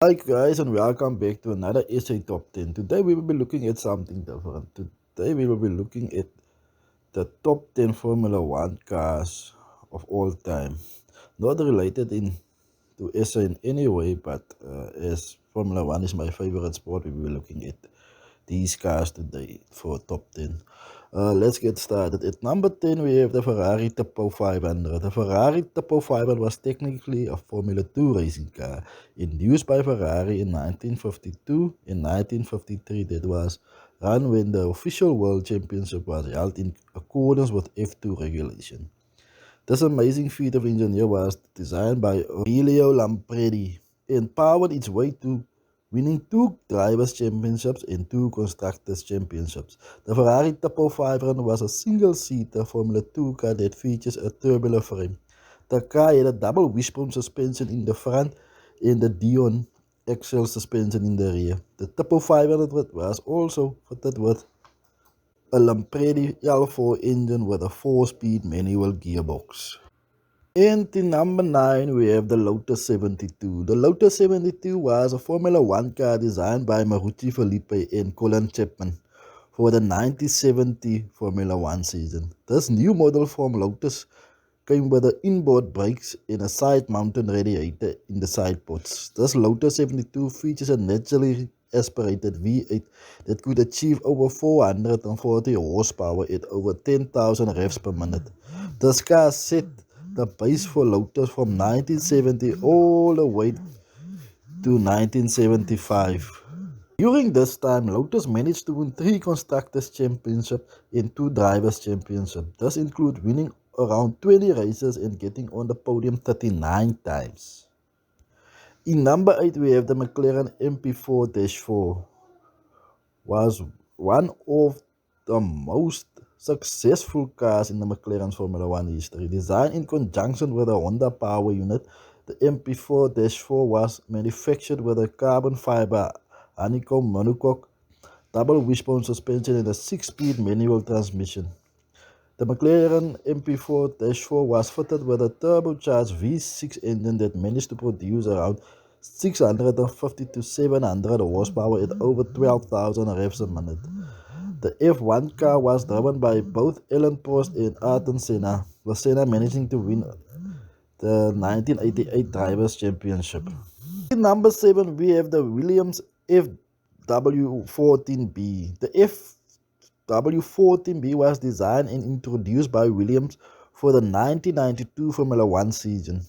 Hi guys and welcome back to another SA Top 10. Today we will be looking at something different. Today we will be looking at the top 10 Formula 1 cars of all time. Not related to SA in any way, but as Formula 1 is my favorite sport, we will be looking at these cars today for top 10. Let's get started. At number 10, we have the Ferrari Tipo 500. The Ferrari Tipo 500 was technically a Formula 2 racing car introduced by Ferrari in 1952 and 1953. That was run when the official world championship was held in accordance with F2 regulation. This amazing feat of engineering was designed by Aurelio Lampredi and powered its way to winning two drivers' championships and two constructors' championships. The Ferrari Tipo 500 was a single-seater Formula 2 car that features a tubular frame. The car had a double wishbone suspension in the front and the Dion axial suspension in the rear. The Tipo 500 was also fitted with a Lampredi L4 engine with a 4-speed manual gearbox. And in number 9, we have the Lotus 72. The Lotus 72 was a Formula 1 car designed by Marucci Felipe and Colin Chapman for the 1970 Formula 1 season. This new model from Lotus came with the inboard brakes and a side-mounted radiator in the side ports. This Lotus 72 features a naturally aspirated V8 that could achieve over 440 horsepower at over 10,000 revs per minute. This car set the base for Lotus from 1970 all the way to 1975. During this time, Lotus managed to win 3 Constructors' Championships and 2 Drivers' Championships. This includes winning around 20 races and getting on the podium 39 times. In number 8, we have the McLaren MP4-4. Was one of the most successful cars in the McLaren's Formula 1 history. Designed in conjunction with a Honda power unit, the MP4-4 was manufactured with a carbon fiber honeycomb monocoque, double wishbone suspension and a 6-speed manual transmission. The McLaren MP4-4 was fitted with a turbocharged V6 engine that managed to produce around 650 to 700 horsepower at over 12,000 revs a minute. The F1 car was driven by both Alain Prost and Ayrton Senna, with Senna managing to win the 1988 Drivers' Championship. In number 7, we have the Williams FW14B. The FW14B was designed and introduced by Williams for the 1992 Formula 1 season.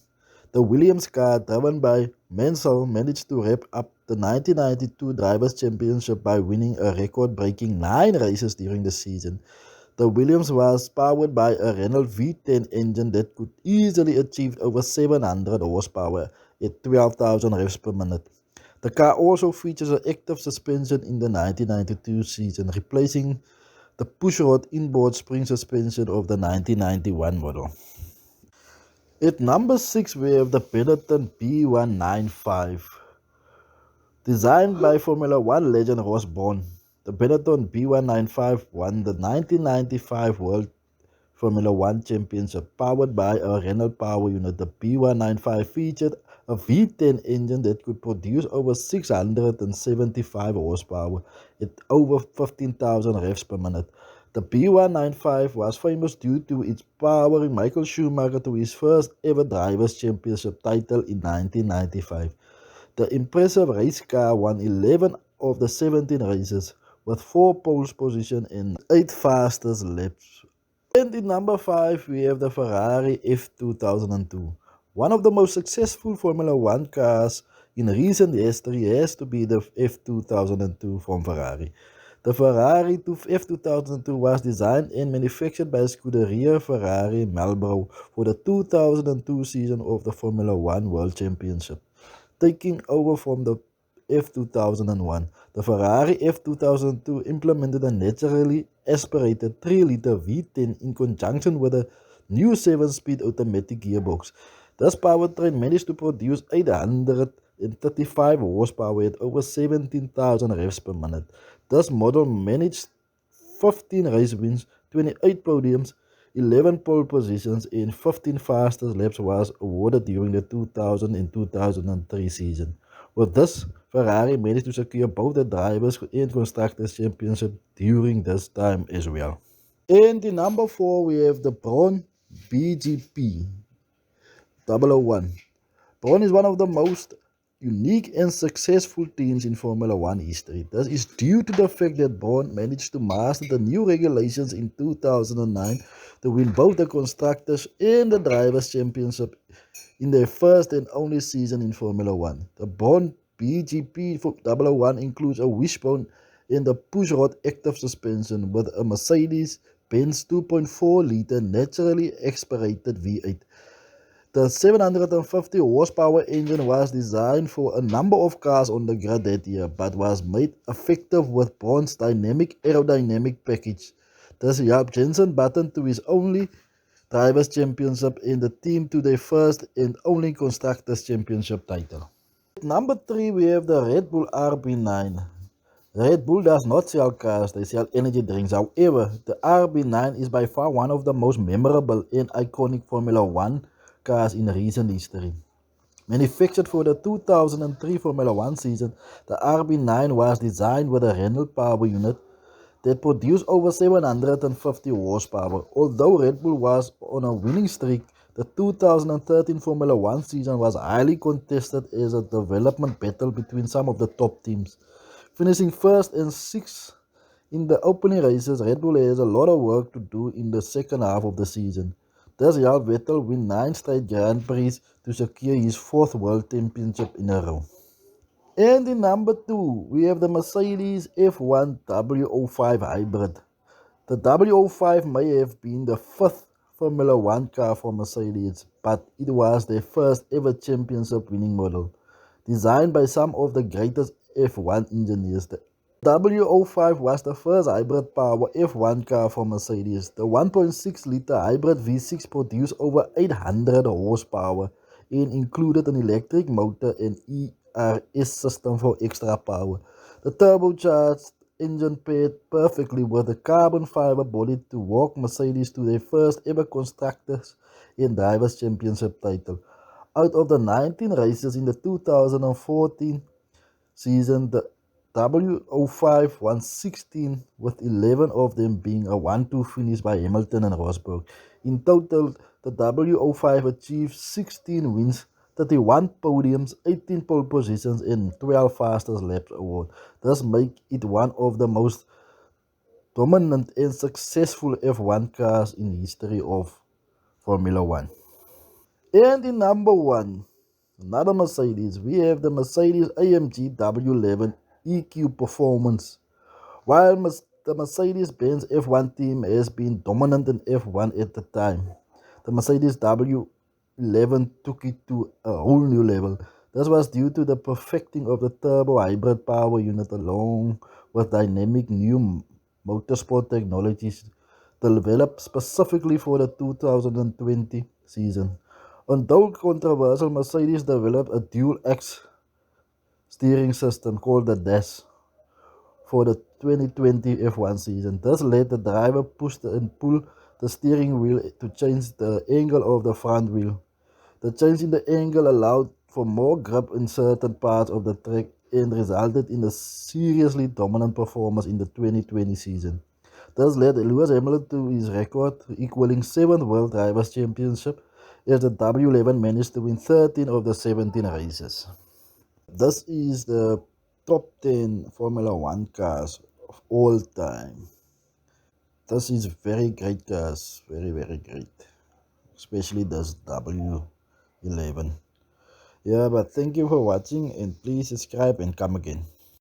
The Williams car, driven by Mansell, managed to wrap up the 1992 Drivers' Championship by winning a record-breaking 9 races during the season. The Williams was powered by a Renault V10 engine that could easily achieve over 700 horsepower at 12,000 revs per minute. The car also features an active suspension in the 1992 season, replacing the pushrod inboard spring suspension of the 1991 model. At number 6, we have the Piloton B195. Designed by Formula 1 legend Ross Brawn, the Piloton B195 won the 1995 World Formula 1 Championship. Powered by a Renault power unit, the B195 featured a V10 engine that could produce over 675 horsepower at over 15,000 revs per minute. The B195 was famous due to its powering Michael Schumacher to his first ever Drivers' Championship title in 1995. The impressive race car won 11 of the 17 races, with 4 pole positions and 8 fastest laps. And in number 5, we have the Ferrari F2002. One of the most successful Formula 1 cars in recent history has to be the F2002 from Ferrari. The Ferrari F2002 was designed and manufactured by Scuderia Ferrari Marlboro for the 2002 season of the Formula 1 World Championship. Taking over from the F2001, the Ferrari F2002 implemented a naturally aspirated 3-liter V10 in conjunction with a new 7-speed automatic gearbox. This powertrain managed to produce 835 horsepower at over 17,000 revs per minute. This model managed 15 race wins, 28 podiums, 11 pole positions, and 15 fastest laps was awarded during the 2000 and 2003 season. With this, Ferrari managed to secure both the drivers and constructors championship during this time as well. In the number 4, we have the Braun BGP 001. Braun is one of the most unique and successful teams in Formula One history. This is due to the fact that Braun managed to master the new regulations in 2009 to win both the Constructors and the Drivers' Championship in their first and only season in Formula One. The Braun BGP 001 includes a wishbone and a pushrod active suspension with a Mercedes-Benz 2.4-liter naturally aspirated V8. The 750 horsepower engine was designed for a number of cars on the grid that year, but was made effective with Braun's dynamic aerodynamic package. This helped Jenson Button to his only Drivers' Championship and the team to their first and only Constructors' Championship title. At number 3, we have the Red Bull RB9. Red Bull does not sell cars, they sell energy drinks. However, the RB9 is by far one of the most memorable and iconic Formula One cars in recent history. Manufactured for the 2003 Formula One season, the RB9 was designed with a Renault power unit that produced over 750 horsepower. Although Red Bull was on a winning streak, the 2013 Formula One season was highly contested as a development battle between some of the top teams. Finishing first and sixth in the opening races, Red Bull has a lot of work to do in the second half of the season. Thus helped Vettel win 9 straight Grand Prix to secure his 4th World Championship in a row. And in number 2, we have the Mercedes F1005 Hybrid. The W05 may have been the 5th Formula One car for Mercedes, but it was their first ever championship winning model. Designed by some of the greatest F1 engineers, the W05 was the first hybrid power F1 car for Mercedes. The 1.6-liter hybrid V6 produced over 800 horsepower and included an electric motor and ERS system for extra power. The turbocharged engine paired perfectly with the carbon fiber body to walk Mercedes to their first ever Constructors and Drivers' Championship title. Out of the 19 races in the 2014 season, the W05 won 16, with 11 of them being a 1-2 finish by Hamilton and Rosberg. In total, the W05 achieved 16 wins, 31 podiums, 18 pole positions, and 12 fastest laps award. Thus make it one of the most dominant and successful F1 cars in the history of Formula One. And in number 1, another Mercedes, we have the Mercedes AMG W11 EQ Performance. While the Mercedes-Benz F1 team has been dominant in F1 at the time, the Mercedes W11 took it to a whole new level. This was due to the perfecting of the turbo hybrid power unit along with dynamic new motorsport technologies developed specifically for the 2020 season. Although controversial, Mercedes developed a dual-axe steering system called the DAS for the 2020 F1 season. This let the driver push and pull the steering wheel to change the angle of the front wheel. The change in the angle allowed for more grip in certain parts of the track and resulted in a seriously dominant performance in the 2020 season. This led Lewis Hamilton to his record, equaling 7th World Drivers' Championship, as the W11 managed to win 13 of the 17 races. This is the top 10 Formula One cars of all time. This is very great cars, very, very great. Especially this W11. Yeah, but thank you for watching and please subscribe and come again.